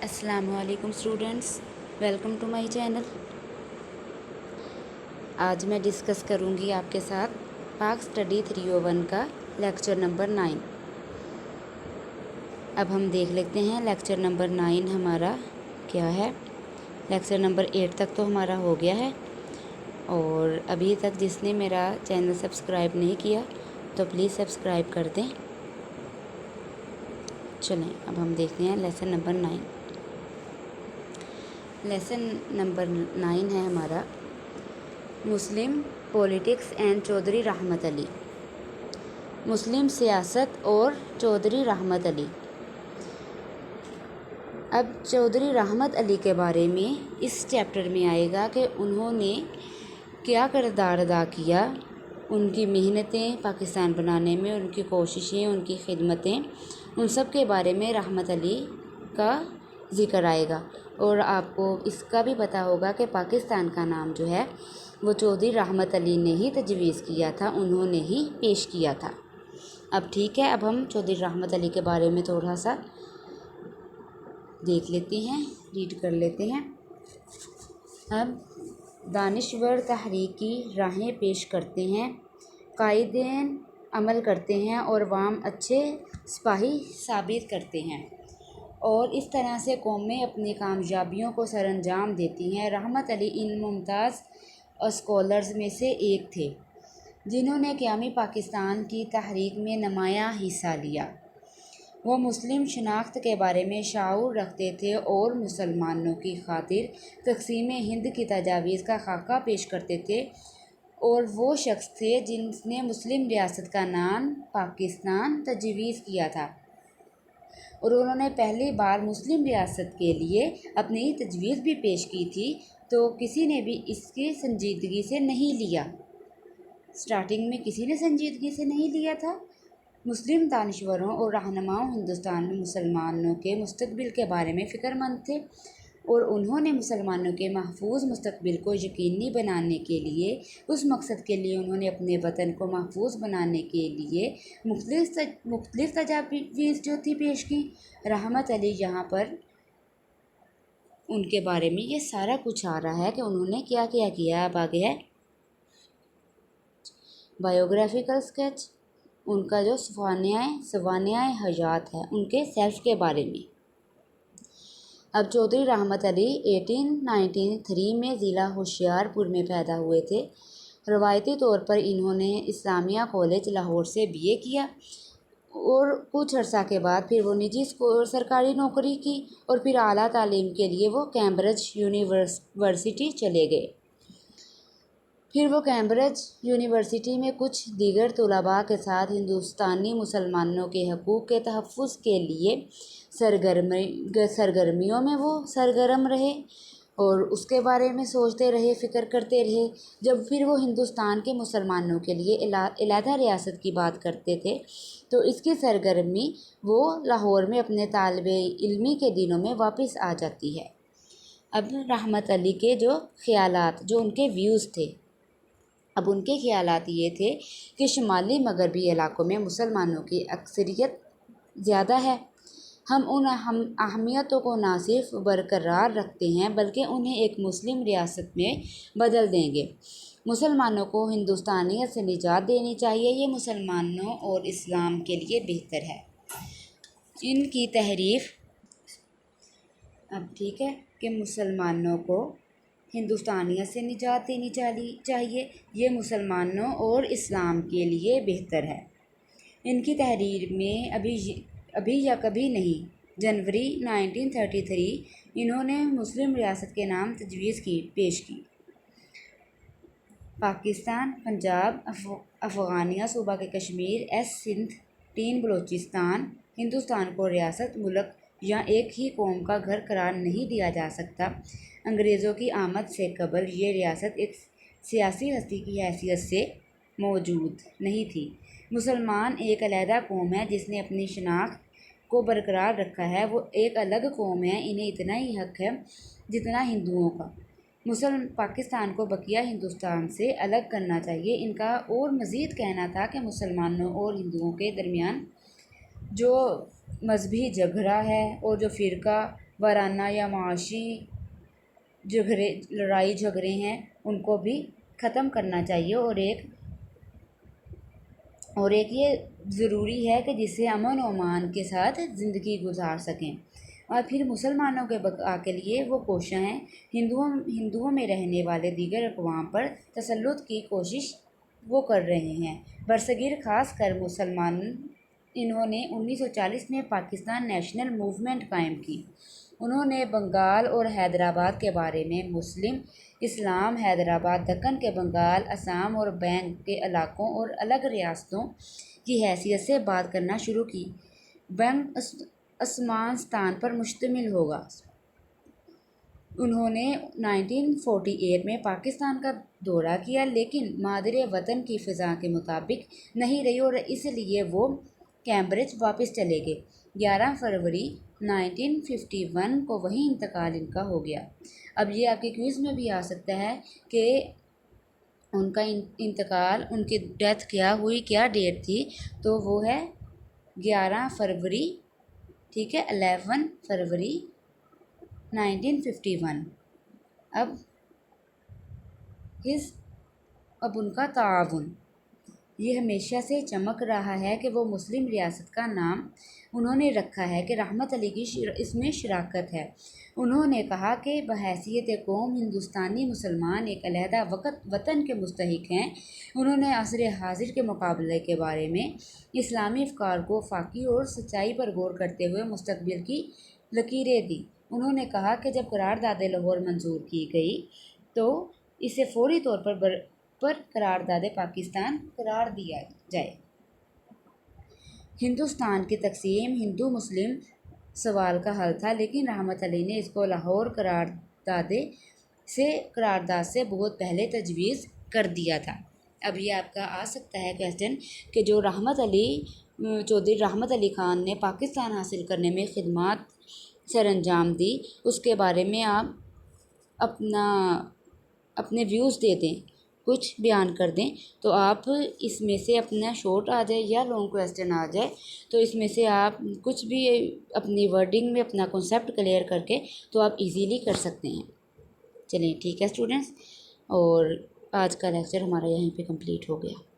अस्सलामु अलैकुम students, welcome to my channel. आज मैं डिस्कस करूंगी आपके साथ पाक स्टडी 301 का लेक्चर नंबर 9। अब हम देख लेते हैं लेक्चर नंबर 9 हमारा क्या है। लेक्चर नंबर 8 तक तो हमारा हो गया है, और अभी तक जिसने मेरा चैनल सब्सक्राइब नहीं किया तो प्लीज़ सब्सक्राइब कर दें। चलें अब हम देखते हैं लेसन नंबर 9। लेसन नंबर 9 है हमारा मुस्लिम पॉलिटिक्स एंड चौधरी रहमत अली। मुस्लिम सियासत और चौधरी रहमत अली। अब चौधरी रहमत अली के बारे में इस चैप्टर में आएगा कि उन्होंने क्या किरदार अदा किया, उनकी मेहनतें पाकिस्तान बनाने में, उनकी कोशिशें, उनकी खिदमतें, उन सब के बारे में रहमत अली का ज़िक्र आएगा। और आपको इसका भी पता होगा कि पाकिस्तान का नाम जो है वो चौधरी रहमत अली ने ही तजवीज़ किया था, उन्होंने ही पेश किया था। अब ठीक है, अब हम चौधरी रहमत अली के बारे में थोड़ा सा देख लेते हैं, रीड कर लेते हैं। अब दानिश्वर तहरीकी राहें पेश करते हैं, कायदेन अमल करते हैं और वाम अच्छे सिपाही साबित करते हैं, और इस तरह से कौमें अपनी कामयाबियों को सरअंजाम देती हैं। रहमत अली इन मुमताज़ स्कॉलर्स में से एक थे जिन्होंने क़यामी पाकिस्तान की तहरीक में नुमायाँ हिस्सा लिया। वो मुस्लिम शनाख्त के बारे में शऊर रखते थे और मुसलमानों की खातिर तक़सीम हिंद की तजावीज़ का खाका पेश करते थे, और वो शख्स थे जिसने मुस्लिम रियासत का नाम पाकिस्तान तजवीज़ किया था, और उन्होंने पहली बार मुस्लिम रियासत के लिए अपनी तजवीज़ भी पेश की थी, तो किसी ने भी इसकी संजीदगी से नहीं लिया। स्टार्टिंग में किसी ने संजीदगी से नहीं लिया था। मुस्लिम दानिश्वरों और रहनुमाओं हिंदुस्तान में मुसलमानों के मुस्तकबिल के बारे में फ़िक्रमंद थे, और उन्होंने मुसलमानों के महफूज मुस्तकबिल को यकीनी बनाने के लिए, उस मकसद के लिए उन्होंने अपने वतन को महफूज बनाने के लिए मुख्तलिफ तजावीज़ जो थी पेश की। रहमत अली यहाँ पर उनके बारे में ये सारा कुछ आ रहा है कि उन्होंने क्या क्या किया। अब आगे है बायोग्राफिकल स्केच, उनका जो सवानियाए हयात है, उनके सेल्फ के बारे में। अब चौधरी रहमत अली 1893 में ज़िला होशियारपुर में पैदा हुए थे। रवायती तौर पर इन्होंने इस्लामिया कॉलेज लाहौर से बीए किया, और कुछ अर्सा के बाद फिर वो निजी सरकारी नौकरी की, और फिर आला तालीम के लिए वो कैम्ब्रिज यूनिवर्सिटी चले गए। फिर वो कैम्ब्रिज यूनिवर्सिटी में कुछ दीगर तलबा के साथ हिंदुस्तानी मुसलमानों के हकूक़ के तहफ़्फ़ुज़ के लिए सरगर्मियों में वो सरगर्म रहे, और उसके बारे में सोचते रहे, फ़िक्र करते रहे। जब फिर वो हिंदुस्तान के मुसलमानों के लिए अलहदा रियासत की बात करते थे, तो इसकी सरगर्मी वो लाहौर में अपने तालिबे इल्मी के दिनों में वापस आ जाती है। अब रहमत अली के जो ख़यालात, जो उनके व्यूज़ थे, अब उनके ख़यालात ये थे कि शुमाली मगरबी इलाक़ों में मुसलमानों की अक्सरियत ज़्यादा है। हम अहमियतों को ना सिर्फ बरकरार रखते हैं बल्कि उन्हें एक मुस्लिम रियासत में बदल देंगे। मुसलमानों को हिंदुस्तानियत से निजात देनी चाहिए, ये मुसलमानों और इस्लाम के लिए बेहतर है। इनकी तहरीफ अब ठीक है कि मुसलमानों को हिंदुस्तानियत से निजात देनी चाहिए, ये मुसलमानों और इस्लाम के लिए बेहतर है। इनकी तहरीर में अभी या कभी नहीं, जनवरी 1933 इन्होंने मुस्लिम रियासत के नाम तजवीज़ पेश की। पाकिस्तान, पंजाब, अफ़गानिया, सूबा के कश्मीर, सिंध, 3 बलूचिस्तान, हिंदुस्तान को रियासत, मुल्क या एक ही कौम का घर करार नहीं दिया जा सकता। अंग्रेज़ों की आमद से कबल ये रियासत एक सियासी हस्ती की हैसियत से मौजूद नहीं थी। मुसलमान एक अलहदा कौम है जिसने अपनी शनाख्त को बरकरार रखा है। वो एक अलग कौम है, इन्हें इतना ही हक है जितना हिंदुओं का। पाकिस्तान को बकिया हिंदुस्तान से अलग करना चाहिए। इनका और मज़ीद कहना था कि मुसलमानों और हिंदुओं के दरमियान जो मजहबी झगड़ा है और जो फ़िरका وارانہ یا معاشی لڑائی جھگڑے ہیں ان کو بھی ختم کرنا چاہیے، اور ایک یہ ضروری ہے کہ جس سے امن و امان کے ساتھ زندگی گزار سکیں۔ اور پھر مسلمانوں کے بقا کے لیے وہ کوشاں ہیں۔ ہندوؤں میں رہنے والے دیگر اقوام پر تسلط کی کوشش وہ کر رہے ہیں۔ برصغیر خاص کر مسلمان، انہوں نے 1940 میں پاکستان نیشنل موومنٹ قائم کی۔ انہوں نے بنگال اور حیدرآباد کے بارے میں مسلم اسلام، حیدرآباد، دکن کے بنگال، آسام اور بنگ کے علاقوں اور الگ ریاستوں کی حیثیت سے بات کرنا شروع کی۔ بنگ افغانستان پر مشتمل ہوگا۔ انہوں نے 1948 میں پاکستان کا دورہ کیا، لیکن مادر وطن کی فضا کے مطابق نہیں رہی اور اس لیے وہ کیمبرج واپس چلے گئے۔ 11 فروری 1951 کو وہیں انتقال ان کا ہو گیا۔ اب یہ آپ کے کوئز میں بھی آ سکتا ہے کہ ان کا انتقال، ان کی ڈیتھ کیا ہوئی، کیا ڈیٹ تھی، تو وہ ہے 11 فروری، ٹھیک ہے، 11 فروری 1951۔ اب ان کا تعاون یہ ہمیشہ سے چمک رہا ہے کہ وہ مسلم ریاست کا نام انہوں نے رکھا ہے کہ رحمت علی کی اس میں شراکت ہے۔ انہوں نے کہا کہ بحیثیت قوم ہندوستانی مسلمان ایک علیحدہ وطن کے مستحق ہیں۔ انہوں نے عصر حاضر کے مقابلے کے بارے میں اسلامی افکار کو فاقی اور سچائی پر غور کرتے ہوئے مستقبل کی لکیریں دیں۔ انہوں نے کہا کہ جب قرارداد لاہور منظور کی گئی تو اسے فوری طور پر قرارداد پاکستان قرار دیا جائے۔ ہندوستان کی تقسیم ہندو مسلم سوال کا حل تھا، لیکن رحمت علی نے اس کو لاہور قرارداد سے بہت پہلے تجویز کر دیا تھا۔ اب یہ آپ کا آ سکتا ہے کویسچن کہ جو چودھری رحمت علی خان نے پاکستان حاصل کرنے میں خدمات سر انجام دی، اس کے بارے میں آپ اپنے ویوز دے دیں، کچھ بیان کر دیں۔ تو آپ اس میں سے اپنا شارٹ آ جائے یا لانگ کویسچن آ جائے، تو اس میں سے آپ کچھ بھی اپنی ورڈنگ میں اپنا کنسیپٹ کلیئر کر کے تو آپ ایزیلی کر سکتے ہیں۔ چلیں ٹھیک ہے اسٹوڈنٹس، اور آج کا لیکچر ہمارا یہیں پہ کمپلیٹ ہو گیا۔